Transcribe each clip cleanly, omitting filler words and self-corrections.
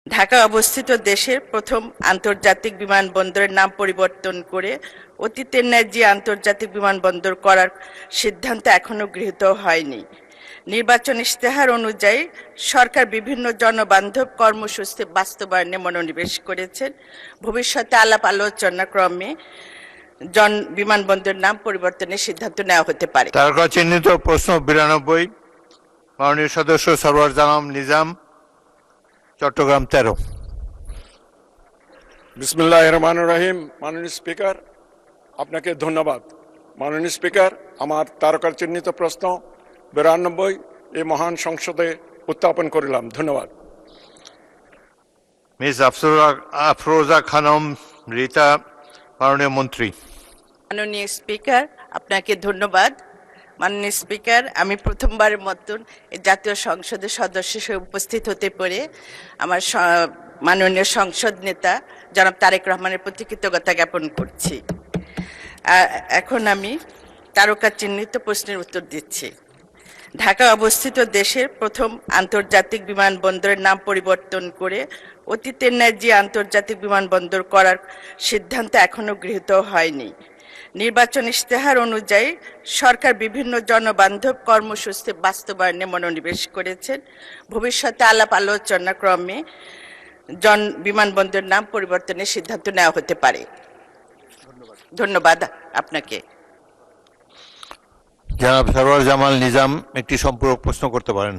ঢাকা অবস্থিত দেশের প্রথম আন্তর্জাতিক বিমানবন্দরের নাম পরিবর্তন করে অতীতের ন্যায় যে আন্তর্জাতিক বিমানবন্দর করার সিদ্ধান্ত এখনো গৃহীত হয়নি। নির্বাচন ইশতেহার অনুযায়ী সরকার বিভিন্ন জনবান্ধব কর্মসূচি বাস্তবায়নে মনোনিবেশ করেছেন। ভবিষ্যতে আলাপ আলোচনা ক্রমে বিমানবন্দরের নাম পরিবর্তনের সিদ্ধান্ত নেওয়া হতে পারে। তারকা চিহ্নিত প্রশ্ন 92, মাননীয় সদস্য সরওয়ার জামান নিজাম, চট্টগ্রাম 13। বিসমিল্লাহির রহমানির রহিম। মাননীয় স্পিকার, আপনাকে ধন্যবাদ। মাননীয় স্পিকার, আমার তারকা চিহ্নিত প্রশ্ন 92 এই মহান সংসদে উত্থাপন করিলাম। ধন্যবাদ। মিস আফরোজা খানম রীতা, মাননীয় মন্ত্রী। মাননীয় স্পিকার, আপনাকে ধন্যবাদ। মাননীয় স্পিকার, আমি প্রথমবারের মতন জাতীয় সংসদের সদস্য হিসেবে উপস্থিত হতে পেরে আমার মাননীয় সংসদ নেতা জনাব তারেক রহমানের প্রতি কৃতজ্ঞতা জ্ঞাপন করছি। এখন আমি তারকা চিহ্নিত প্রশ্নের উত্তর দিচ্ছি। ঢাকা অবস্থিত দেশের প্রথম আন্তর্জাতিক বিমানবন্দরের নাম পরিবর্তন করে অতীতের ন্যায় যে আন্তর্জাতিক বিমানবন্দর করার সিদ্ধান্ত এখনো গৃহীত হয়নি। নির্বাচন ইশতেহার অনুযায়ী সরকার বিভিন্ন জনবান্ধব কর্মসূচি বাস্তবায়নে মনোনিবেশ করেছেন। ভবিষ্যতে আলাপ আলোচনা ক্রমে বিমানবন্দরের নাম পরিবর্তনের সিদ্ধান্ত নেওয়া হতে পারে। ধন্যবাদ আপনাকে। জনাব সরওয়ার জামাল নিজাম একটি সম্পূরক প্রশ্ন করতে পারেন।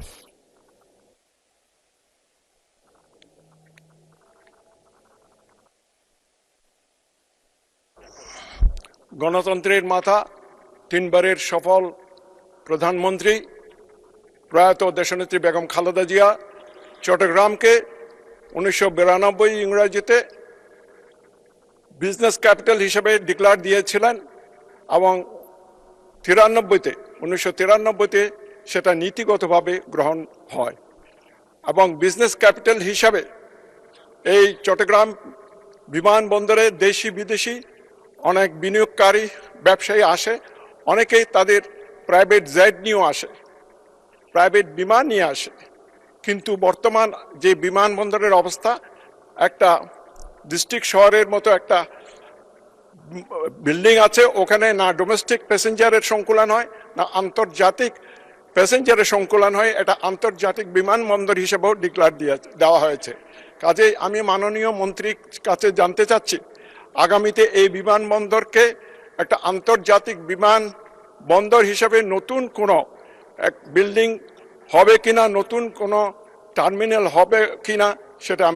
গণতন্ত্রের মাতা, তিনবারের সফল প্রধানমন্ত্রী প্রয়াত দেশনেত্রী বেগম খালেদা জিয়া চট্টগ্রামকে 1992 ইংরেজিতে বিজনেস ক্যাপিটাল হিসেবে ডিক্লেয়ার দিয়েছিলেন এবং 1993-তে সেটা নীতিগতভাবে গ্রহণ হয় এবং বিজনেস ক্যাপিটাল হিসাবে এই চট্টগ্রাম বিমানবন্দরে দেশি বিদেশি অনেক বিনিয়োগকারী ব্যবসায়ী আসে। অনেকেই তাদের প্রাইভেট জেট নিয়েও আসে, প্রাইভেট বিমান নিয়ে আসে। কিন্তু বর্তমান যে বিমানবন্দরের অবস্থা, একটা ডিস্ট্রিক্ট শহরের মতো একটা বিল্ডিং আছে, ওখানে না ডোমেস্টিক প্যাসেঞ্জারের সংকুলন হয় না আন্তর্জাতিক প্যাসেঞ্জারের সংকুলন হয়। এটা আন্তর্জাতিক বিমানবন্দর হিসেবেও ডিক্লেয়ার দেওয়া হয়েছে। কাজেই আমি মাননীয় মন্ত্রীর কাছে জানতে চাচ্ছি, আগামীতে এই বিমানবন্দরকে একটা আন্তর্জাতিক বিমানবন্দর হিসেবে নতুন কোনো এক বিল্ডিং হবে কিনা, নতুন কোনো টার্মিনাল হবে কিনা, সেটা